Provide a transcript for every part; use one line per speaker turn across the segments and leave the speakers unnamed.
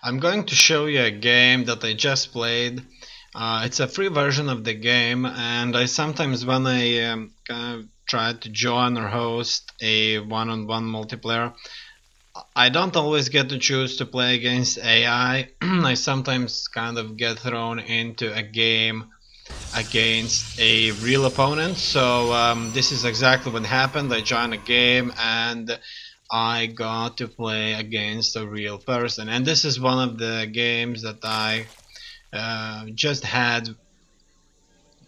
I'm going to show you a game that I just played. It's a free version of the game, and I sometimes, when I kind of try to join or host a one-on-one multiplayer, I don't always get to choose to play against AI. I sometimes kind of get thrown into a game against a real opponent. So this is exactly what happened. I joined a game and I got to play against a real person, and this is one of the games that I just had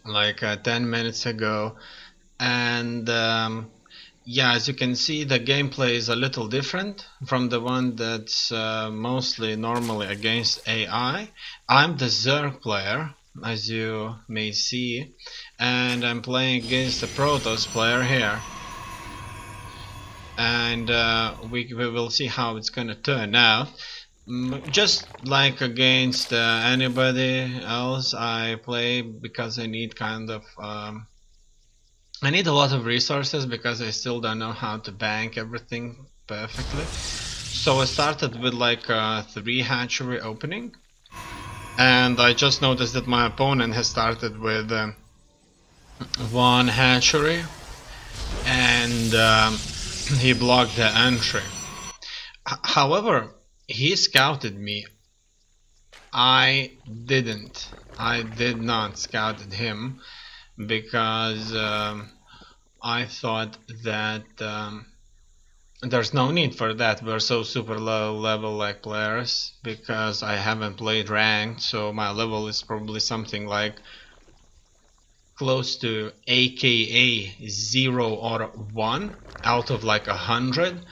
like 10 minutes ago. And yeah, as you can see, the gameplay is a little different from the one that's mostly normally against AI. I'm the Zerg player, as you may see, and I'm playing against the Protoss player here. And we will see how it's gonna turn out. Just like against anybody else, I play because I need kind of I need a lot of resources because I still don't know how to bank everything perfectly. So I started with like a 3 hatchery opening, and I just noticed that my opponent has started with 1 hatchery, and he blocked the entry. However, he scouted me. I didn't. I did not scouted him because I thought that there's no need for that. We're so super low level like players because I haven't played ranked, so my level is probably something like close to AKA 0 or 1 out of like 100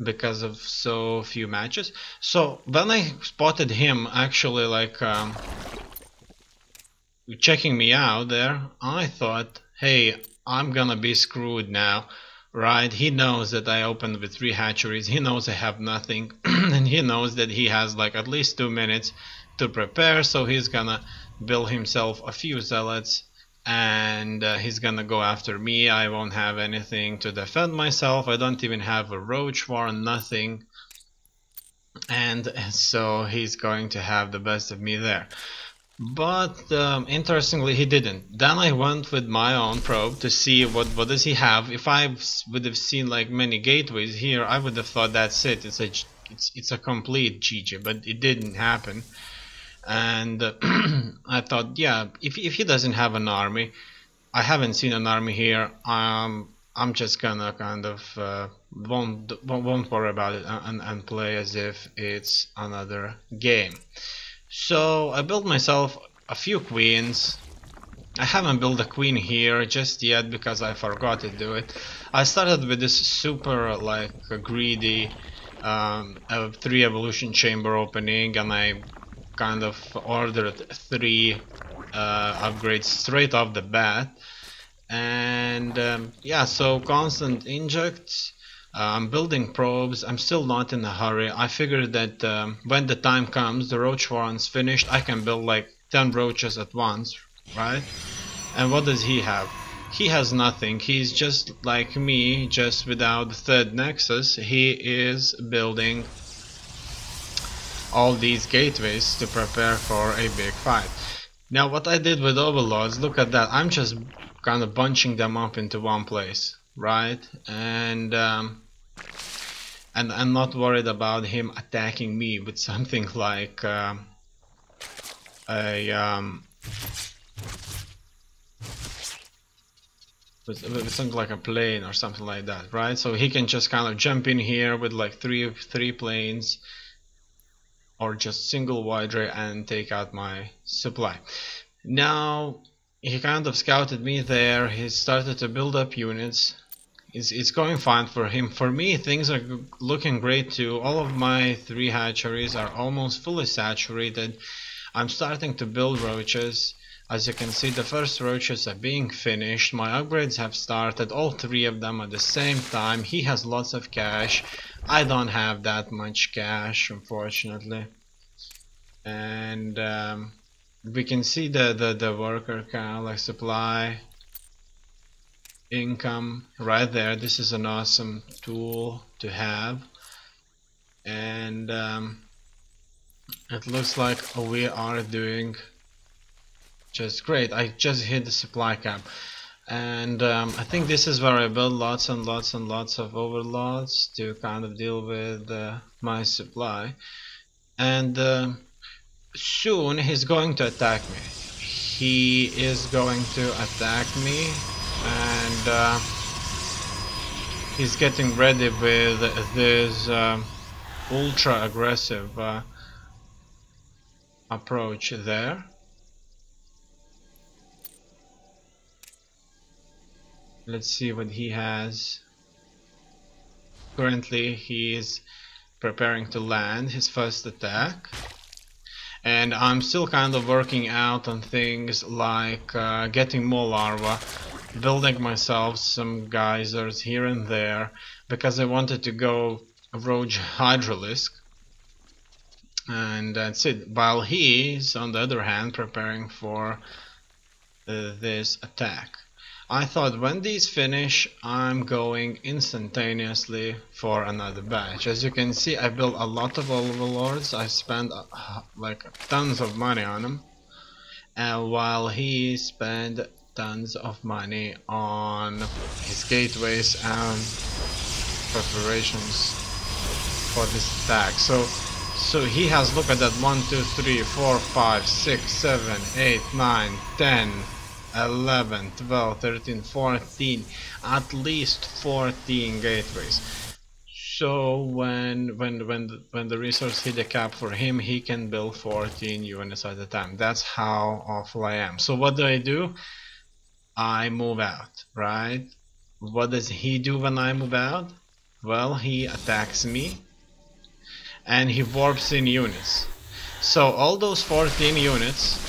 because of so few matches. So when I spotted him actually like checking me out there, I thought, hey, I'm gonna be screwed now, right? He knows that I opened with 3 hatcheries, he knows I have nothing, and he knows that he has like at least 2 minutes to prepare, so he's gonna build himself a few zealots, and he's gonna go after me. I won't have anything to defend myself, I don't even have a roach warren, nothing, and so he's going to have the best of me there. But interestingly, he didn't. Then I went with my own probe to see what does he have. If I would have seen like many gateways here, I would have thought that's it. It's a complete GG, but it didn't happen. And I thought, yeah, if he doesn't have an army, I haven't seen an army here. I'm just gonna kind of won't worry about it and play as if it's another game. So I built myself a few queens. I haven't built a queen here just yet because I forgot to do it. I started with this super like greedy 3 evolution chamber opening, and I kind of ordered 3 upgrades straight off the bat. And yeah, so constant injects. I'm building probes. I'm still not in a hurry. I figured that when the time comes, the roach warren's finished, I can build like 10 roaches at once, right? And what does he have? He has nothing. He's just like me, just without the 3rd nexus. He is building all these gateways to prepare for a big fight. Now what I did with overlords, look at that. I'm just kind of bunching them up into one place, right? And I'm not worried about him attacking me with something like with something like a plane or something like that, right? So he can just kind of jump in here with like three planes, or just single wide ray, and take out my supply. Now he kind of scouted me there. He started to build up units. It's going fine for him. For me, things are looking great too. All of my 3 hatcheries are almost fully saturated. I'm starting to build roaches. As you can see, the first roaches are being finished. My upgrades have started, all 3 of them at the same time. He has lots of cash. I don't have that much cash, unfortunately. And we can see the worker count, like supply, income right there. This is an awesome tool to have. And It looks like we are doing just great. I just hit the supply cap. And I think this is where I build lots and lots and lots of overloads to kind of deal with my supply. And soon he's going to attack me. He is going to attack me, and he's getting ready with this ultra aggressive approach there. Let's see what he has. Currently he is preparing to land his first attack, and I'm still kind of working out on things like getting more larvae, building myself some geysers here and there, because I wanted to go roach hydralisk, and that's it, while he's on the other hand preparing for this attack. I thought when these finish, I'm going instantaneously for another batch. As you can see, I built a lot of overlords. I spent like tons of money on them, and while he spent tons of money on his gateways and preparations for this attack. So he has, look at that, 1, 2, 3, 4, 5, 6, 7, 8, 9, 10, 11, 12, 13, 14, at least 14 gateways. So when the resource hit the cap for him, he can build 14 units at a time. That's how awful I am. So what do? I move out, right? What does he do when I move out? Well, he attacks me and he warps in units. So all those 14 units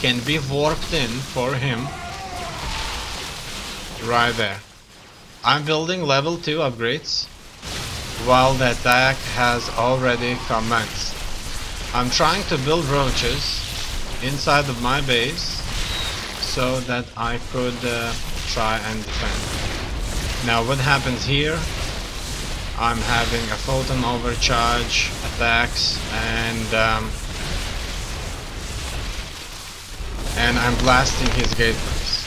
can be warped in for him right there. I'm building level 2 upgrades while the attack has already commenced. I'm trying to build roaches inside of my base so that I could try and defend. Now what happens here? I'm having a photon overcharge attacks, and I'm blasting his gateways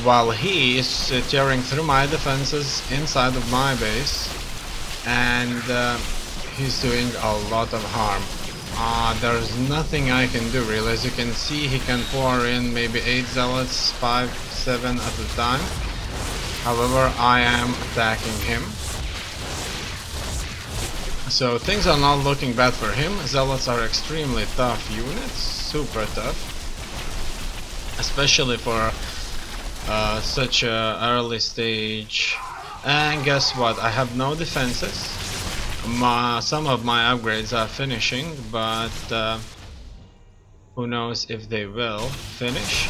while he is tearing through my defenses inside of my base, and he's doing a lot of harm. There's nothing I can do really. As you can see, he can pour in maybe 8 zealots, 5, 7 at a time. However, I am attacking him. So things are not looking bad for him. Zealots are extremely tough units, super tough, especially for such a early stage. And guess what? I have no defenses. Some of my upgrades are finishing, but who knows if they will finish.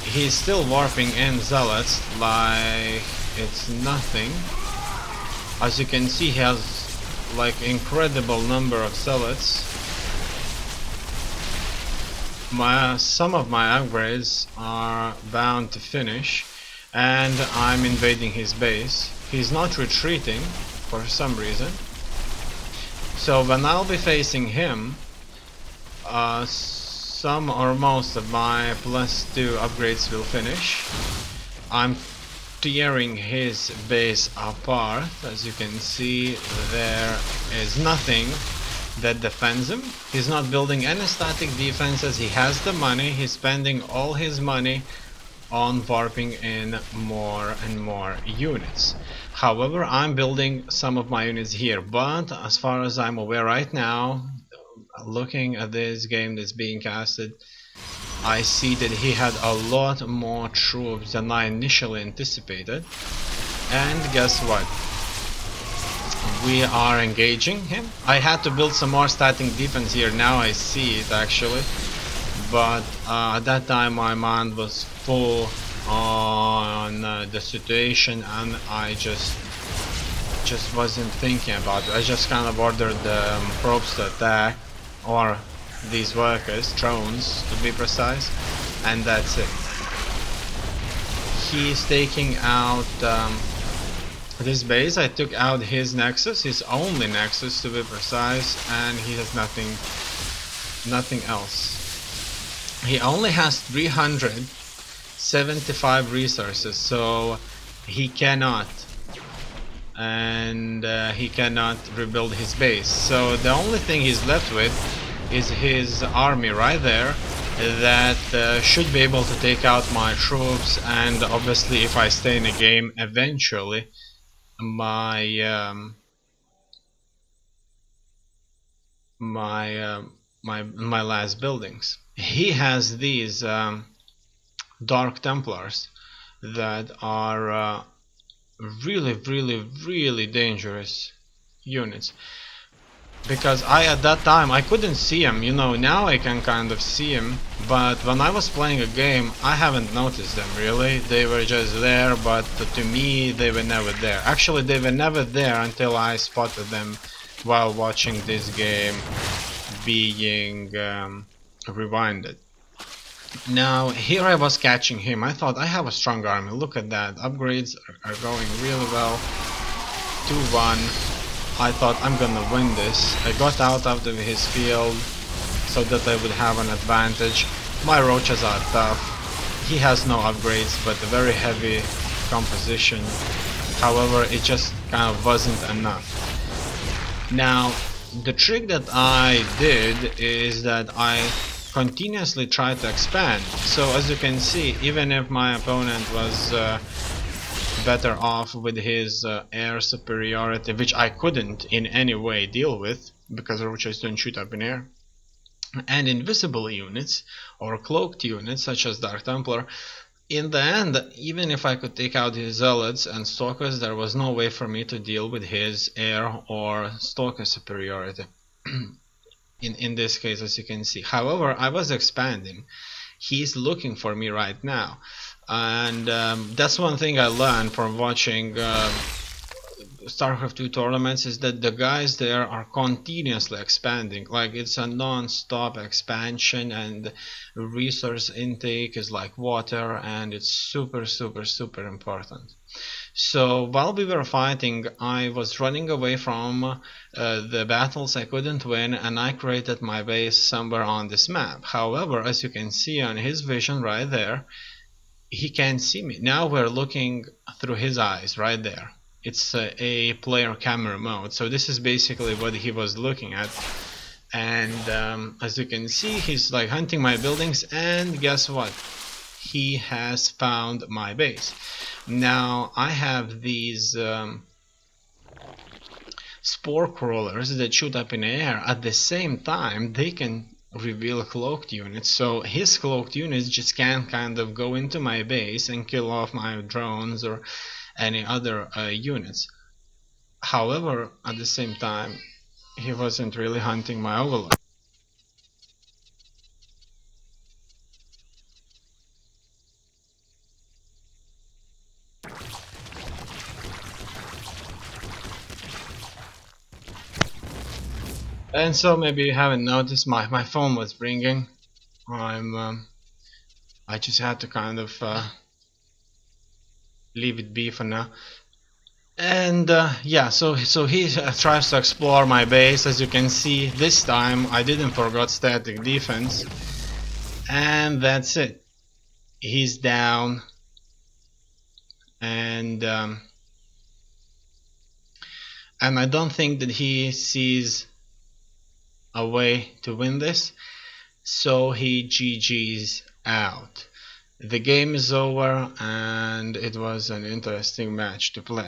He's still warping in zealots like it's nothing. As you can see, he has like incredible number of zealots. Some of my upgrades are bound to finish, and I'm invading his base. He's not retreating for some reason. So when I'll be facing him, some or most of my +2 upgrades will finish. I'm tearing his base apart. As you can see, there is nothing that defends him. He's not building any static defenses. He has the money. He's spending all his money on warping in more and more units. However, I'm building some of my units here, but as far as I'm aware right now, looking at this game that's being casted, I see that he had a lot more troops than I initially anticipated. And guess what? We are engaging him. I had to build some more static defense here. Now I see it actually, but at that time my mind was full on the situation, and I just wasn't thinking about it. I just kind of ordered the probes to attack, or these workers, drones to be precise, and that's it. He's taking out this base. I took out his nexus, his only nexus to be precise, and he has nothing else. He only has 375 resources, so he cannot he cannot rebuild his base. So the only thing he's left with is his army right there that should be able to take out my troops, and obviously if I stay in the game eventually my my last buildings. He has these Dark Templars that are really dangerous units, because at that time I couldn't see him. You know, now I can kind of see him, but when I was playing a game I haven't noticed them really. They were just there, but to me they were never there. Actually, they were never there until I spotted them while watching this game being rewinded. Now here I was catching him. I thought I have a strong army. Look at that. Upgrades are going really well. 2-1. I thought I'm gonna win this. I got out of his field so that I would have an advantage. My roaches are tough. He has no upgrades, but a very heavy composition. However, it just kind of wasn't enough. Now the trick that I did is that I continuously try to expand. So as you can see, even if my opponent was better off with his air superiority, which I couldn't in any way deal with because roaches don't shoot up in air, and invisible units or cloaked units such as Dark Templar, in the end, even if I could take out his zealots and stalkers, there was no way for me to deal with his air or stalker superiority. In this case, as you can see. However, I was expanding. He's looking for me right now, and that's one thing I learned from watching Starcraft 2 tournaments, is that the guys there are continuously expanding. Like, it's a non-stop expansion, and resource intake is like water, and it's super important. So while we were fighting, I was running away from the battles I couldn't win, and I created my base somewhere on this map. However, as you can see on his vision right there, he can't see me. Now we're looking through his eyes right there. It's a player camera mode, so this is basically what he was looking at. And as you can see, he's like hunting my buildings, and guess what? He has found my base. Now I have these spore crawlers that shoot up in the air. At the same time, they can reveal cloaked units, so his cloaked units just can't kind of go into my base and kill off my drones or any other units. However, at the same time, he wasn't really hunting my overlord. And so maybe you haven't noticed, my phone was ringing. I just had to kind of leave it be for now. And yeah, so he tries to explore my base. As you can see, this time I didn't forget static defense, and that's it. He's down, and I don't think that he sees a way to win this, so he GG's out. The game is over, and it was an interesting match to play.